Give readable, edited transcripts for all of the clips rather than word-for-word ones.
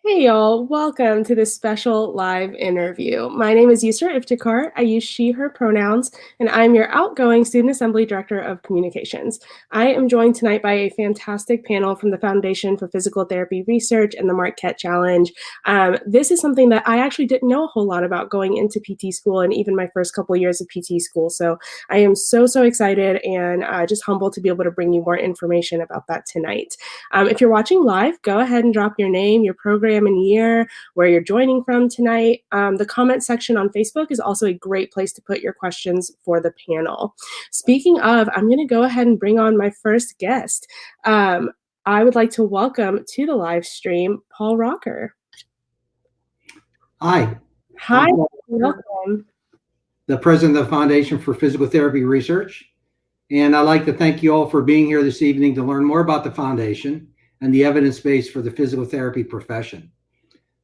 Hey y'all, welcome to this special live interview. My name is Yusra. I use she, her pronouns, and I'm your outgoing Student Assembly Director of Communications. I am joined tonight by a fantastic panel from the Foundation for Physical Therapy Research and the Marquette Challenge. This is something that I actually didn't know a whole lot about going into PT school and even my first couple years of PT school. So I am so excited and just humbled to be able to bring you more information about that tonight. If you're watching live, go ahead and drop your name, your program and year, where you're joining from tonight. The comment section on Facebook is also a great place to put your questions for the panel. Speaking of, I'm going to go ahead and bring on my first guest. I would like to welcome to the live stream, Paul Rocker. Hi. Hi, welcome. The president of the Foundation for Physical Therapy Research. And I'd like to thank you all for being here this evening to learn more about the Foundation and the evidence base for the physical therapy profession.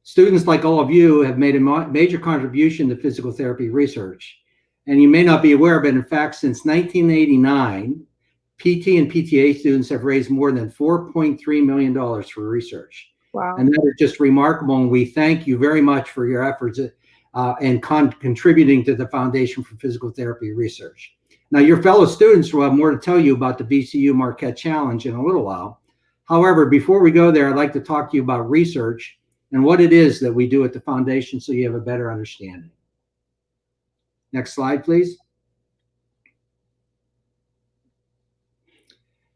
Students like all of you have made a major contribution to physical therapy research. And you may not be aware, but in fact, since 1989, PT and PTA students have raised more than $4.3 million for research. Wow. And that is just remarkable. And we thank you very much for your efforts and contributing to the Foundation for Physical Therapy Research. Now, your fellow students will have more to tell you about the VCU Marquette Challenge in a little while. However, before we go there, I'd like to talk to you about research and what it is that we do at the Foundation so you have a better understanding. Next slide, please.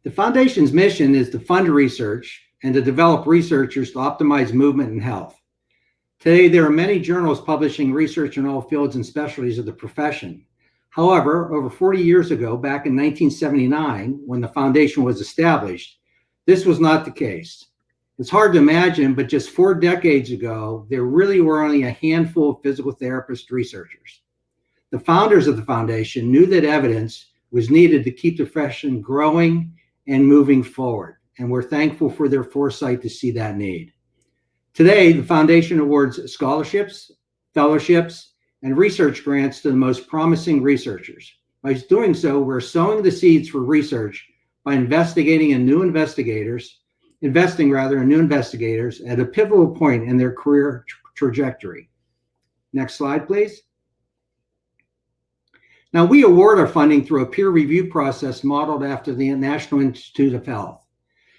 The Foundation's mission is to fund research and to develop researchers to optimize movement and health. Today, there are many journals publishing research in all fields and specialties of the profession. However, over 40 years ago, back in 1979, when the Foundation was established, this was not the case. It's hard to imagine, but just 4 decades ago, there really were only a handful of physical therapist researchers. The founders of the Foundation knew that evidence was needed to keep the profession growing and moving forward, and we're thankful for their foresight to see that need. Today, the Foundation awards scholarships, fellowships, and research grants to the most promising researchers. By doing so, we're sowing the seeds for research by investing in new investigators at a pivotal point in their career trajectory. Next slide, please. Now, we award our funding through a peer review process modeled after the National Institute of Health.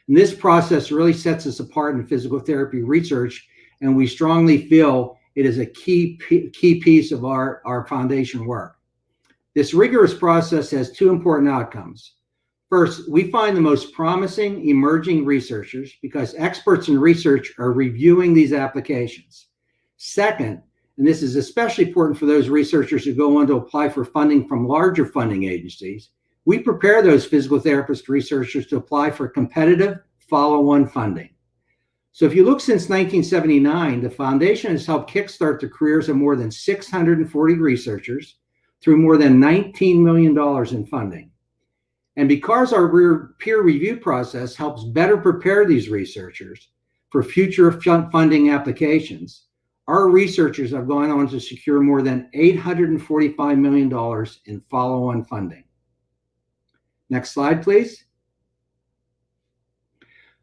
And this process really sets us apart in physical therapy research, and we strongly feel it is a key piece of our Foundation work. This rigorous process has 2 important outcomes. First, we find the most promising emerging researchers because experts in research are reviewing these applications. Second, and this is especially important for those researchers who go on to apply for funding from larger funding agencies, we prepare those physical therapist researchers to apply for competitive follow-on funding. So if you look since 1979, the Foundation has helped kickstart the careers of more than 640 researchers through more than $19 million in funding. And because our peer review process helps better prepare these researchers for future funding applications, our researchers have gone on to secure more than $845 million in follow-on funding. Next slide, please.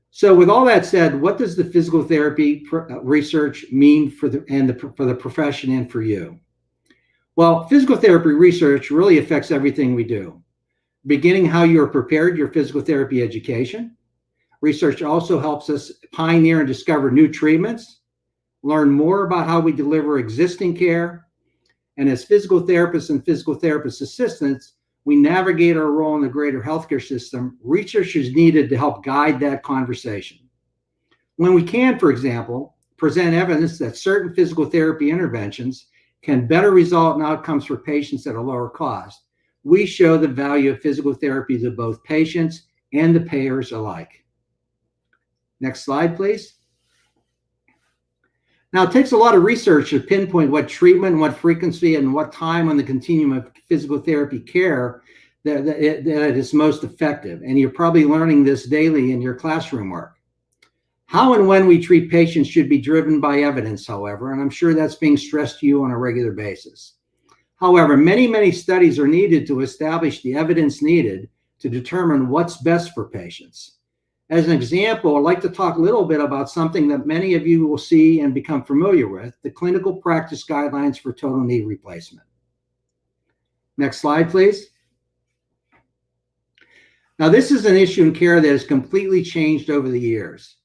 So with all that said, what does the physical therapy research mean for the profession and for you? Well, physical therapy research really affects everything we do, beginning how you are prepared your physical therapy education. Research also helps us pioneer and discover new treatments, learn more about how we deliver existing care, and as physical therapists and physical therapist assistants, we navigate our role in the greater healthcare system. Research is needed to help guide that conversation. When we can, for example, present evidence that certain physical therapy interventions can better result in outcomes for patients at a lower cost, we show the value of physical therapy to both patients and the payers alike. Next slide, please. Now, it takes a lot of research to pinpoint what treatment, what frequency, and what time on the continuum of physical therapy care that is most effective. And you're probably learning this daily in your classroom work. How and when we treat patients should be driven by evidence, however, and I'm sure that's being stressed to you on a regular basis. However, many studies are needed to establish the evidence needed to determine what's best for patients. As an example, I'd like to talk a little bit about something that many of you will see and become familiar with, the clinical practice guidelines for total knee replacement. Next slide, please. Now, this is an issue in care that has completely changed over the years.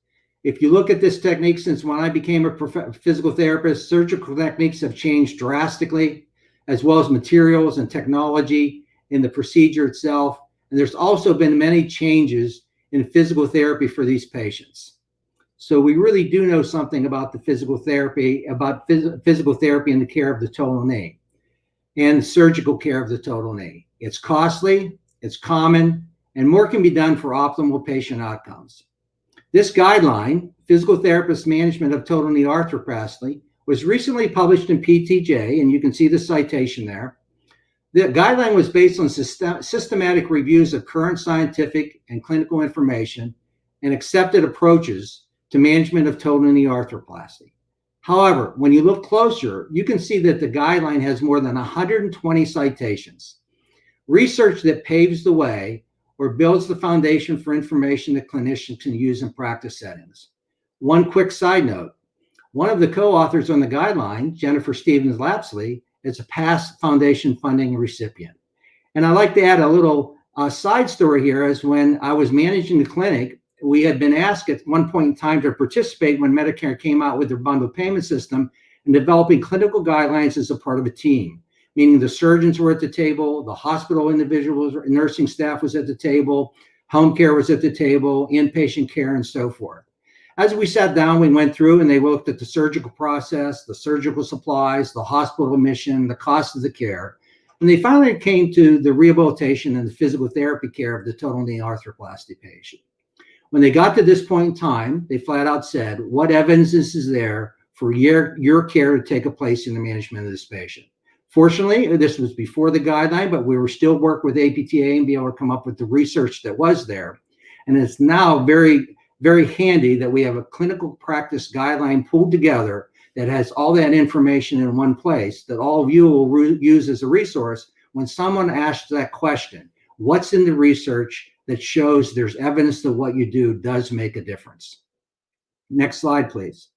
If you look at this technique since when I became a physical therapist, surgical techniques have changed drastically, as well as materials and technology in the procedure itself. And there's also been many changes in physical therapy for these patients. So we really do know something about the physical therapy, physical therapy and the care of the total knee and surgical care of the total knee. It's costly, it's common, and more can be done for optimal patient outcomes. This guideline, Physical Therapist Management of Total Knee Arthroplasty, was recently published in PTJ, and you can see the citation there. The guideline was based on systematic reviews of current scientific and clinical information and accepted approaches to management of total knee arthroplasty. However, when you look closer, you can see that the guideline has more than 120 citations. Research that paves the way or builds the foundation for information that clinicians can use in practice settings. One quick side note, one of the co-authors on the guideline, Jennifer Stevens-Lapsley, is a past foundation funding recipient. And I'd like to add a little side story here, as when I was managing the clinic, we had been asked at one point in time to participate when Medicare came out with their bundled payment system and developing clinical guidelines as a part of a team, meaning the surgeons were at the table, the hospital individuals, nursing staff was at the table, home care was at the table, inpatient care, and so forth. As we sat down, we went through and they looked at the surgical process, the surgical supplies, the hospital admission, the cost of the care. And they finally came to the rehabilitation and the physical therapy care of the total knee arthroplasty patient. When they got to this point in time, they flat out said, what evidence is there for your care to take a place in the management of this patient? Fortunately, this was before the guideline, but we were still work with APTA and be able to come up with the research that was there. And it's now very, very handy that we have a clinical practice guideline pulled together that has all that information in one place that all of you will use as a resource when someone asks that question. What's in the research that shows there's evidence that what you do does make a difference? Next slide, please.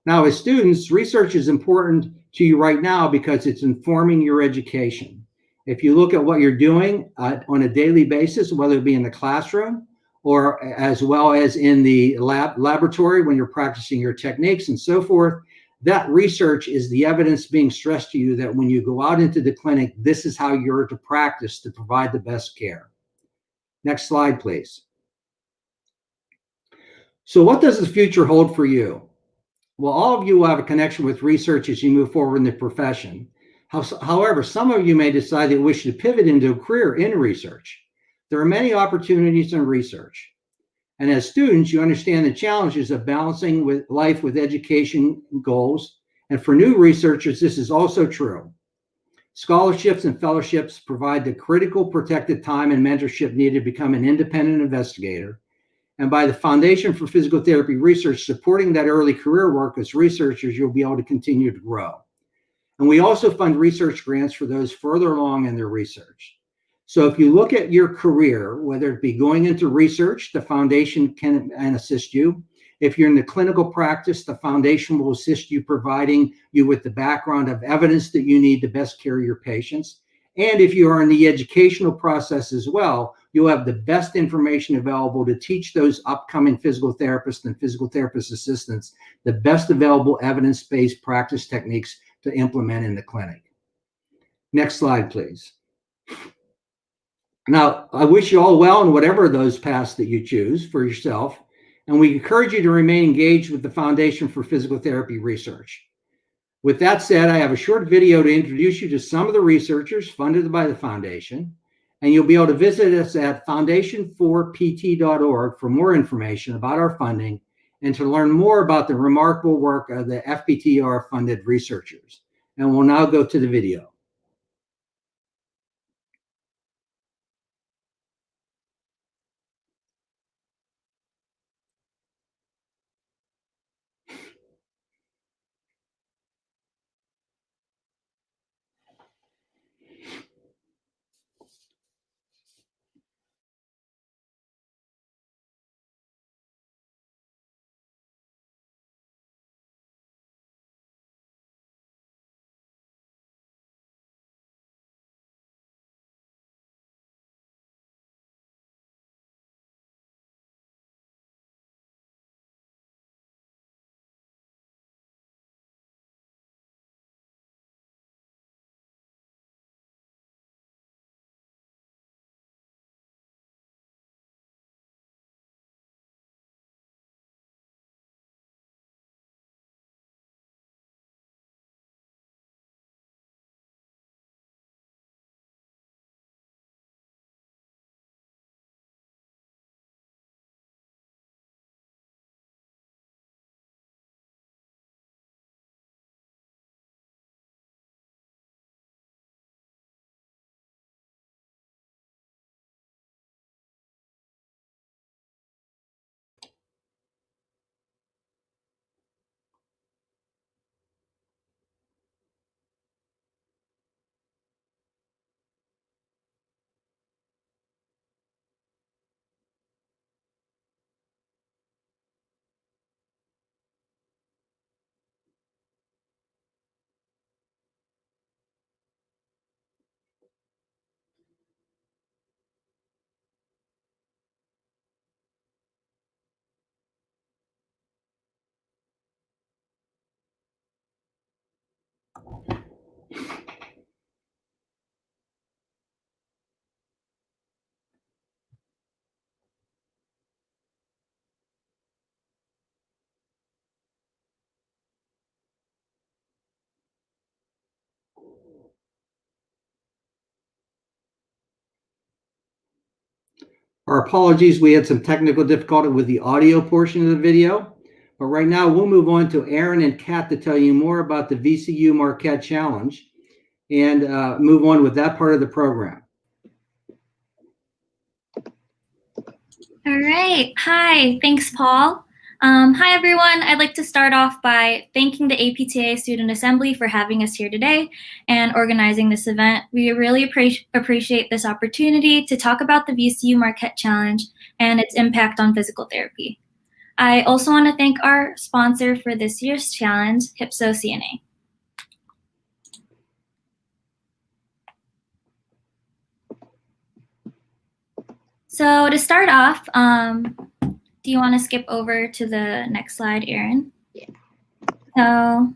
Now, as students, research is important to you right now because it's informing your education. If you look at what you're doing on a daily basis, whether it be in the classroom or as well as in the laboratory when you're practicing your techniques and so forth, that research is the evidence being stressed to you that when you go out into the clinic, this is how you're to practice to provide the best care. Next slide, please. So what does the future hold for you? Well, all of you will have a connection with research as you move forward in the profession. However, some of you may decide that you wish to pivot into a career in research. There are many opportunities in research. And as students, you understand the challenges of balancing with life with education goals. And for new researchers, this is also true. Scholarships and fellowships provide the critical protected time and mentorship needed to become an independent investigator. And by the Foundation for Physical Therapy Research supporting that early career work as researchers, you'll be able to continue to grow. And we also fund research grants for those further along in their research. So if you look at your career, whether it be going into research, the foundation can assist you. If you're in the clinical practice, the foundation will assist you, providing you with the background of evidence that you need to best care your patients. And if you are in the educational process as well, you'll have the best information available to teach those upcoming physical therapists and physical therapist assistants the best available evidence-based practice techniques to implement in the clinic. Next slide, please. Now, I wish you all well in whatever of those paths that you choose for yourself, and we encourage you to remain engaged with the Foundation for Physical Therapy Research. With that said, I have a short video to introduce you to some of the researchers funded by the Foundation, and you'll be able to visit us at foundationforpt.org for more information about our funding and to learn more about the remarkable work of the FPTR funded researchers. And we'll now go to the video. Our apologies, we had some technical difficulty with the audio portion of the video, but right now we'll move on to Aaron and Kat to tell you more about the VCU Marquette Challenge and move on with that part of the program. All right. Hi. Thanks, Paul. Hi, everyone. I'd like to start off by thanking the APTA Student Assembly for having us here today and organizing this event. We really appreciate this opportunity to talk about the VCU Marquette Challenge and its impact on physical therapy. I also want to thank our sponsor for this year's challenge, HIPSO CNA. So to start off, do you want to skip over to the next slide, Erin? Yeah. So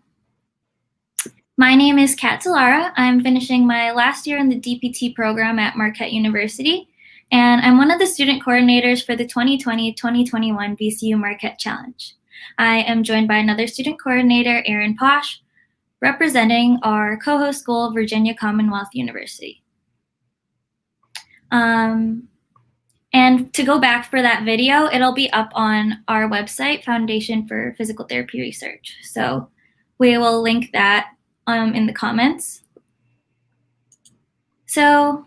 my name is Kat Zalara. I'm finishing my last year in the DPT program at Marquette University, and I'm one of the student coordinators for the 2020-2021 VCU Marquette Challenge. I am joined by another student coordinator, Erin Posh, representing our co-host school, Virginia Commonwealth University. And to go back for that video, it'll be up on our website, Foundation for Physical Therapy Research. So we will link that in the comments. So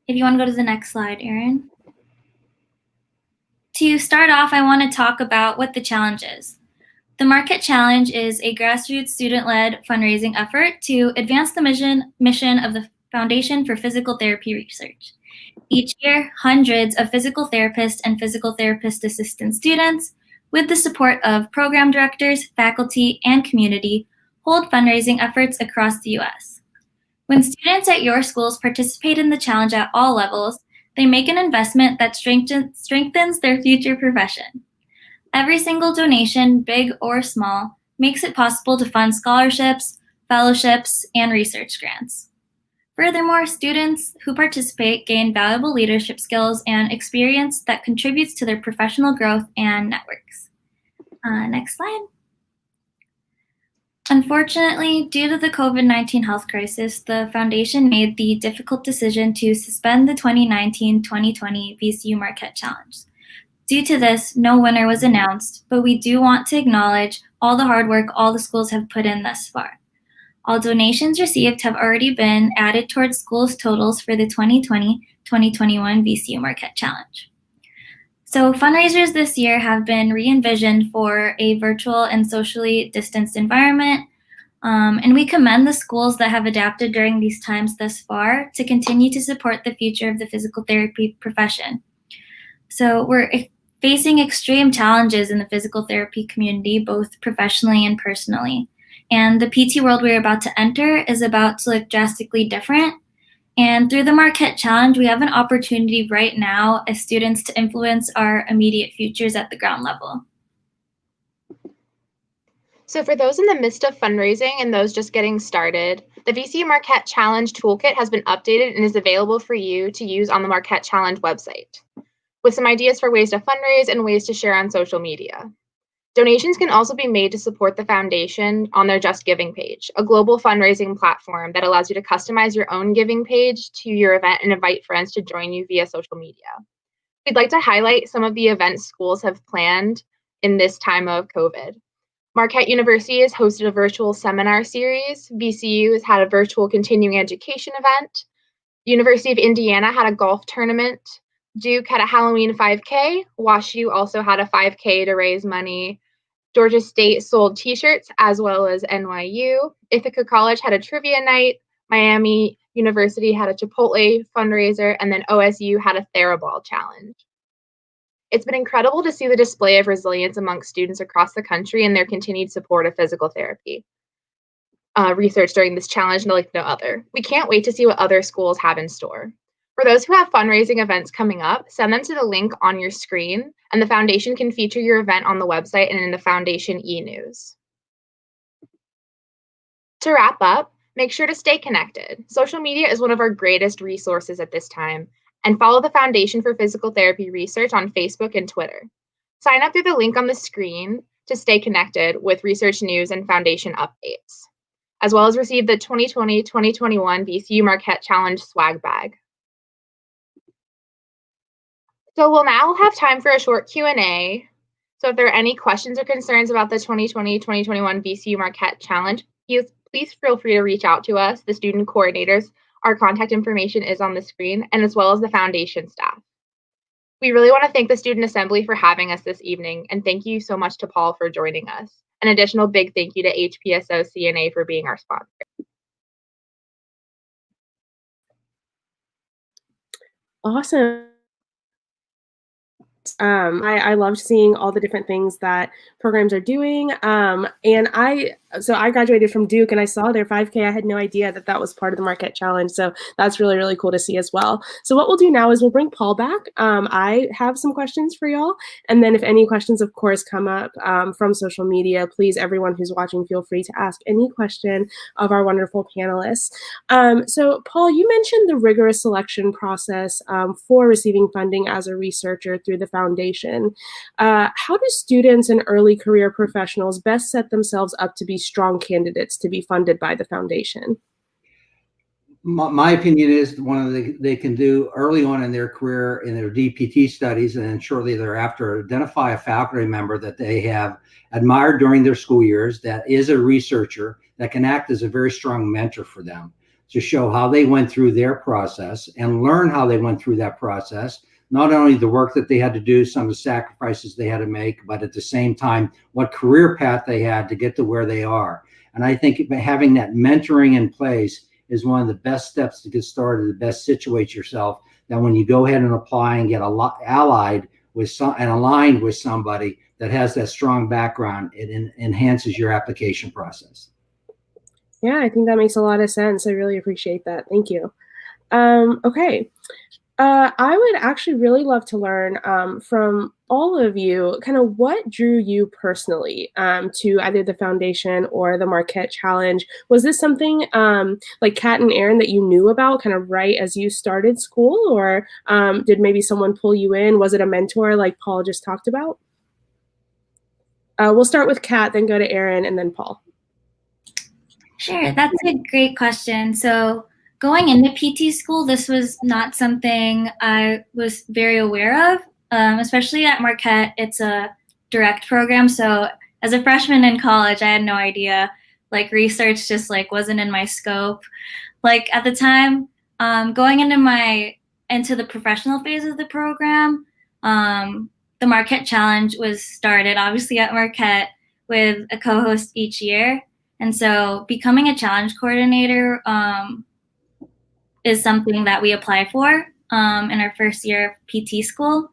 if you want to go to the next slide, Erin. To start off, I want to talk about what the challenge is. The Marquette Challenge is a grassroots student-led fundraising effort to advance the mission of the Foundation for Physical Therapy Research. Each year, hundreds of physical therapists and physical therapist assistant students, with the support of program directors, faculty, and community, hold fundraising efforts across the U.S. When students at your schools participate in the challenge at all levels, they make an investment that strengthens their future profession. Every single donation, big or small, makes it possible to fund scholarships, fellowships, and research grants. Furthermore, students who participate gain valuable leadership skills and experience that contributes to their professional growth and networks. Next slide. Unfortunately, due to the COVID-19 health crisis, the Foundation made the difficult decision to suspend the 2019-2020 VCU Marquette Challenge. Due to this, no winner was announced, but we do want to acknowledge all the hard work all the schools have put in thus far. All donations received have already been added towards schools' totals for the 2020-2021 VCU Marquette Challenge. So fundraisers this year have been re-envisioned for a virtual and socially distanced environment, and we commend the schools that have adapted during these times thus far to continue to support the future of the physical therapy profession. So we're facing extreme challenges in the physical therapy community, both professionally and personally. And the PT world we're about to enter is about to look drastically different. And through the Marquette Challenge, we have an opportunity right now as students to influence our immediate futures at the ground level. So for those in the midst of fundraising and those just getting started, the VCU Marquette Challenge Toolkit has been updated and is available for you to use on the Marquette Challenge website, with some ideas for ways to fundraise and ways to share on social media. Donations can also be made to support the foundation on their Just Giving page, a global fundraising platform that allows you to customize your own giving page to your event and invite friends to join you via social media. We'd like to highlight some of the events schools have planned in this time of COVID. Marquette University has hosted a virtual seminar series. VCU has had a virtual continuing education event. University of Indiana had a golf tournament. Duke had a Halloween 5K. WashU also had a 5K to raise money. Georgia State sold t-shirts as well as NYU. Ithaca College had a trivia night. Miami University had a Chipotle fundraiser, and then OSU had a Theraball challenge. It's been incredible to see the display of resilience amongst students across the country and their continued support of physical therapy research during this challenge like no other. We can't wait to see what other schools have in store. For those who have fundraising events coming up, send them to the link on your screen, and the foundation can feature your event on the website and in the foundation e-news. To wrap up, make sure to stay connected. Social media is one of our greatest resources at this time, and follow the Foundation for Physical Therapy Research on Facebook and Twitter. Sign up through the link on the screen to stay connected with research news and foundation updates, as well as receive the 2020-2021 VCU Marquette Challenge swag bag. So we'll now have time for a short Q&A. So if there are any questions or concerns about the 2020-2021 VCU Marquette Challenge, please feel free to reach out to us, the student coordinators. Our contact information is on the screen, and as well as the foundation staff. We really want to thank the Student Assembly for having us this evening, and thank you so much to Paul for joining us. An additional big thank you to HPSO CNA for being our sponsor. Awesome. I loved seeing all the different things that programs are doing. And I graduated from Duke and I saw their 5K. I had no idea that that was part of the Marquette Challenge. So that's really, really cool to see as well. So what we'll do now is we'll bring Paul back. I have some questions for y'all. And then if any questions, of course, come up from social media, please, everyone who's watching, feel free to ask any question of our wonderful panelists. So Paul, you mentioned the rigorous selection process for receiving funding as a researcher through the foundation. How do students and early career professionals best set themselves up to be strong candidates to be funded by the foundation? My opinion is one of the they can do early on in their career in their DPT studies, and then shortly thereafter identify a faculty member that they have admired during their school years that is a researcher that can act as a very strong mentor for them to show how they went through their process and learn how they went through that process. Not only the work that they had to do, some of the sacrifices they had to make, but at the same time, what career path they had to get to where they are. And I think having that mentoring in place is one of the best steps to get started, to best situate yourself, that when you go ahead and apply and get allied with and aligned with somebody that has that strong background, it enhances your application process. Yeah, I think that makes a lot of sense. I really appreciate that. Thank you. Okay. I would actually really love to learn from all of you kind of what drew you personally to either the foundation or the Marquette Challenge. Was this something like Kat and Aaron that you knew about kind of right as you started school, or did maybe someone pull you in? Was it a mentor like Paul just talked about? We'll start with Kat, then go to Aaron, and then Paul. Sure, that's a great question. So going into PT school, this was not something I was very aware of, especially at Marquette. It's a direct program. So as a freshman in college, I had no idea. Like research just like wasn't in my scope. Like at the time, going into the professional phase of the program, the Marquette Challenge was started obviously at Marquette with a co-host each year. And so becoming a challenge coordinator is something that we apply for in our first year of PT school.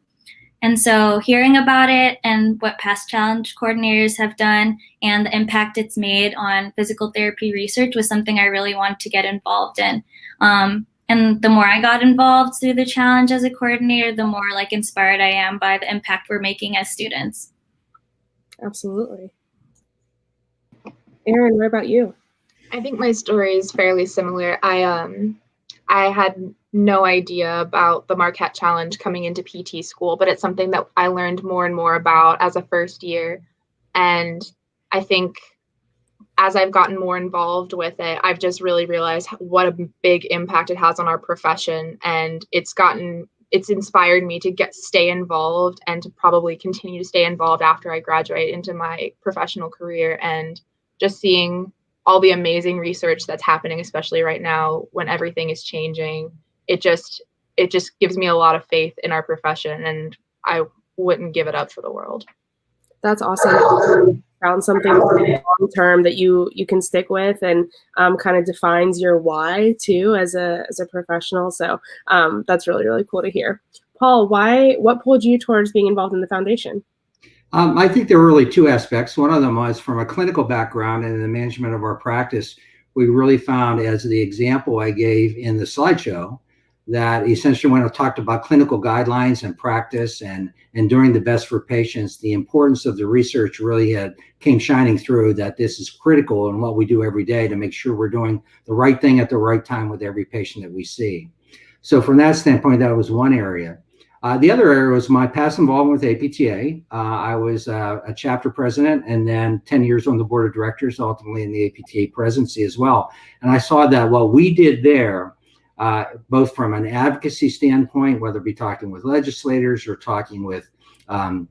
And so hearing about it and what past challenge coordinators have done and the impact it's made on physical therapy research was something I really wanted to get involved in. And the more I got involved through the challenge as a coordinator, the more like inspired I am by the impact we're making as students. Absolutely. Aaron, what about you? I think my story is fairly similar. I had no idea about the Marquette Challenge coming into PT school, but it's something that I learned more and more about as a first year. And I think as I've gotten more involved with it, I've just really realized what a big impact it has on our profession. And it's inspired me to stay involved and to probably continue to stay involved after I graduate into my professional career. And just seeing all the amazing research that's happening, especially right now when everything is changing, it just gives me a lot of faith in our profession, and I wouldn't give it up for the world. That's awesome. Found something long term that you can stick with and kind of defines your why too as a professional. So that's really, really cool to hear. Paul, what pulled you towards being involved in the foundation? I think there were really two aspects. One of them was from a clinical background and in the management of our practice. We really found, as the example I gave in the slideshow, that essentially when I talked about clinical guidelines and practice and doing the best for patients, the importance of the research really came shining through, that this is critical in what we do every day to make sure we're doing the right thing at the right time with every patient that we see. So from that standpoint, that was one area. The other area was my past involvement with APTA. I was a chapter president and then 10 years on the board of directors, ultimately in the APTA presidency as well. And I saw that what we did there both from an advocacy standpoint, whether it be talking with legislators or talking with, from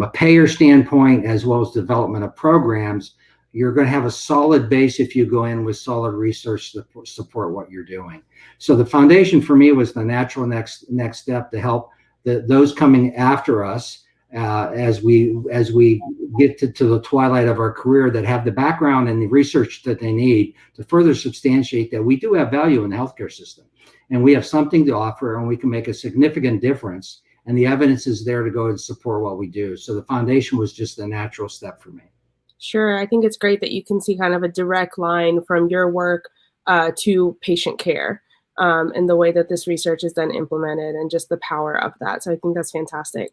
a payer standpoint, as well as development of programs. You're going to have a solid base if you go in with solid research to support what you're doing. So the foundation for me was the natural next step to help those coming after us as we get to the twilight of our career, that have the background and the research that they need to further substantiate that we do have value in the healthcare system, and we have something to offer, and we can make a significant difference, and the evidence is there to go and support what we do. So the foundation was just a natural step for me. Sure. I think it's great that you can see kind of a direct line from your work to patient care, and the way that this research is then implemented, and just the power of that. So I think that's fantastic.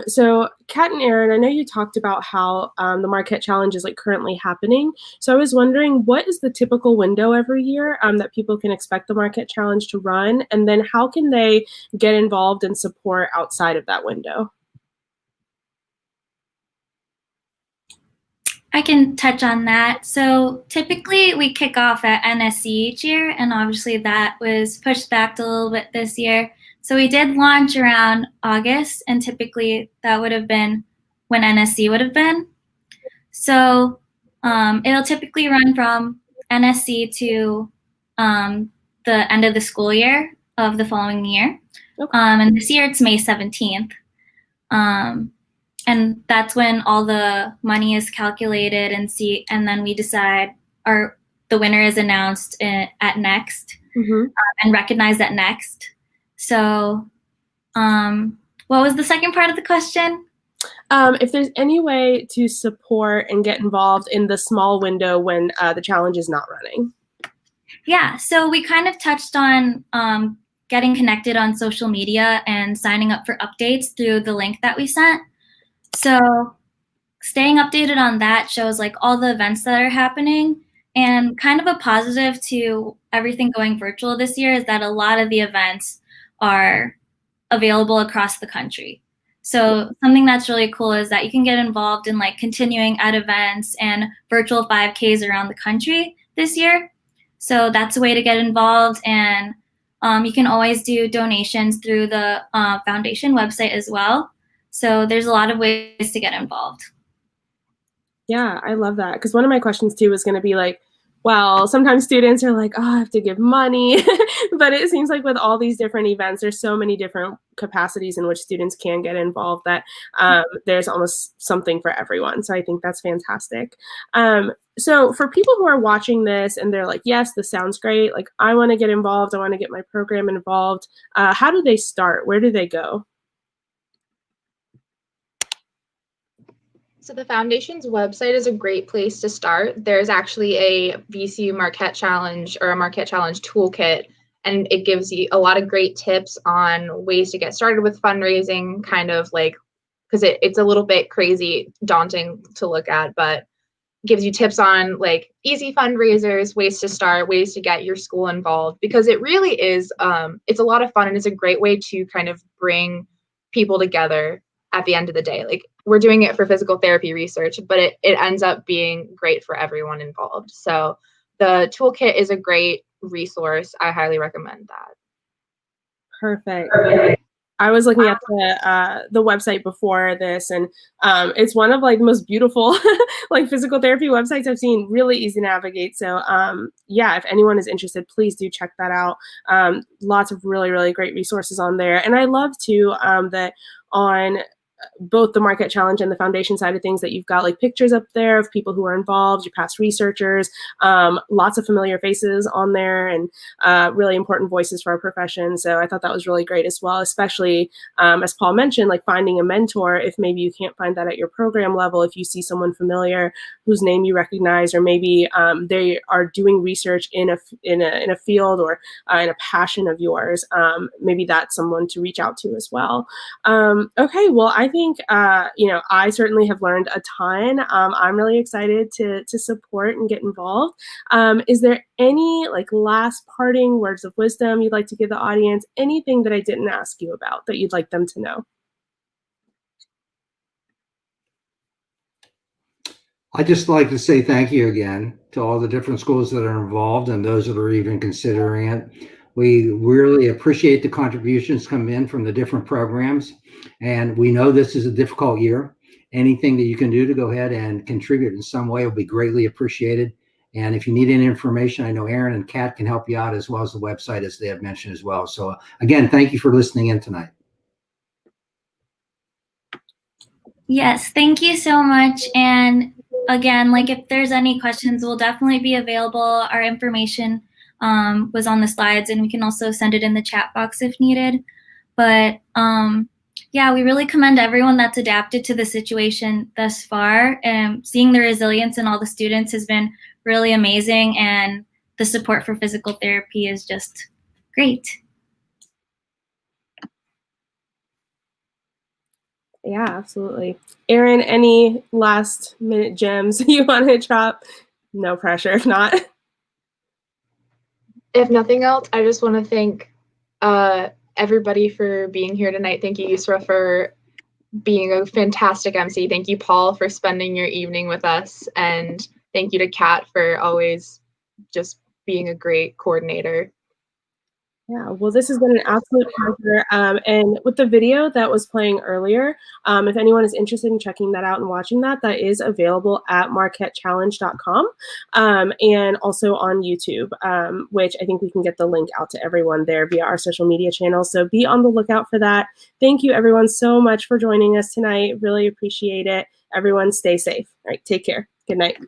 So Kat and Aaron, I know you talked about how the Marquette Challenge is currently happening. So I was wondering, what is the typical window every year that people can expect the Marquette Challenge to run? And then how can they get involved and support outside of that window? I can touch on that. So typically we kick off at NSC each year, and obviously that was pushed back a little bit this year. So we did launch around August, and typically that would have been when NSC would have been. So it'll typically run from NSC to the end of the school year of the following year. Okay. And this year it's May 17th. And that's when all the money is calculated and then we decide the winner is announced at Next, and recognized at Next. So what was the second part of the question? If there's any way to support and get involved in the small window when the challenge is not running. Yeah, so we kind of touched on getting connected on social media and signing up for updates through the link that we sent. So staying updated on that shows all the events that are happening, and kind of a positive to everything going virtual this year is that a lot of the events are available across the country. So something that's really cool is that you can get involved in continuing at events and virtual 5Ks around the country this year. So that's a way to get involved, and you can always do donations through the foundation website as well. So there's a lot of ways to get involved. Yeah, I love that. Because one of my questions too was going to be well, sometimes students are oh, I have to give money. But it seems with all these different events, there's so many different capacities in which students can get involved that there's almost something for everyone. So I think that's fantastic. So for people who are watching this and they're yes, this sounds great. I want to get involved. I want to get my program involved. How do they start? Where do they go? So the foundation's website is a great place to start. There's actually a VCU Marquette Challenge or a Marquette Challenge toolkit, and it gives you a lot of great tips on ways to get started with fundraising, kind of because it's a little bit crazy, daunting to look at, but gives you tips on easy fundraisers, ways to start, ways to get your school involved, because it really is, it's a lot of fun, and it's a great way to kind of bring people together at the end of the day. We're doing it for physical therapy research, but it ends up being great for everyone involved. So the toolkit is a great resource. I highly recommend that. Perfect. I was looking at the website before this, and it's one of the most beautiful physical therapy websites I've seen. Really easy to navigate. So yeah, if anyone is interested, please do check that out. Lots of really, really great resources on there. And I love too that on both the Marquette Challenge and the foundation side of things that you've got pictures up there of people who are involved, your past researchers, lots of familiar faces on there, and really important voices for our profession. So I thought that was really great as well, especially as Paul mentioned, finding a mentor. If maybe you can't find that at your program level, if you see someone familiar whose name you recognize, or maybe they are doing research in a field or in a passion of yours, maybe that's someone to reach out to as well. Okay, well, I think, I certainly have learned a ton. I'm really excited to support and get involved. Is there any last parting words of wisdom you'd like to give the audience? Anything that I didn't ask you about that you'd like them to know? I'd just like to say thank you again to all the different schools that are involved and those that are even considering it. We really appreciate the contributions coming in from the different programs. And we know this is a difficult year. Anything that you can do to go ahead and contribute in some way will be greatly appreciated. And if you need any information, I know Aaron and Kat can help you out, as well as the website, as they have mentioned as well. So again, thank you for listening in tonight. Yes, thank you so much. And again, like if there's any questions, we'll definitely be available. Our information was on the slides, and we can also send it in the chat box if needed. But yeah, we really commend everyone that's adapted to the situation thus far. And seeing the resilience in all the students has been really amazing, and the support for physical therapy is just great. Yeah, absolutely. Aaron, any last minute gems you want to drop? No pressure if not. If nothing else, I just want to thank everybody for being here tonight. Thank you, Yusra, for being a fantastic MC. Thank you, Paul, for spending your evening with us. And thank you to Kat for always just being a great coordinator. Yeah, well, this has been an absolute pleasure. And with the video that was playing earlier, if anyone is interested in checking that out and watching that, that is available at marquettechallenge.com and also on YouTube, which I think we can get the link out to everyone there via our social media channels. So be on the lookout for that. Thank you, everyone, so much for joining us tonight. Really appreciate it. Everyone stay safe. All right, take care. Good night.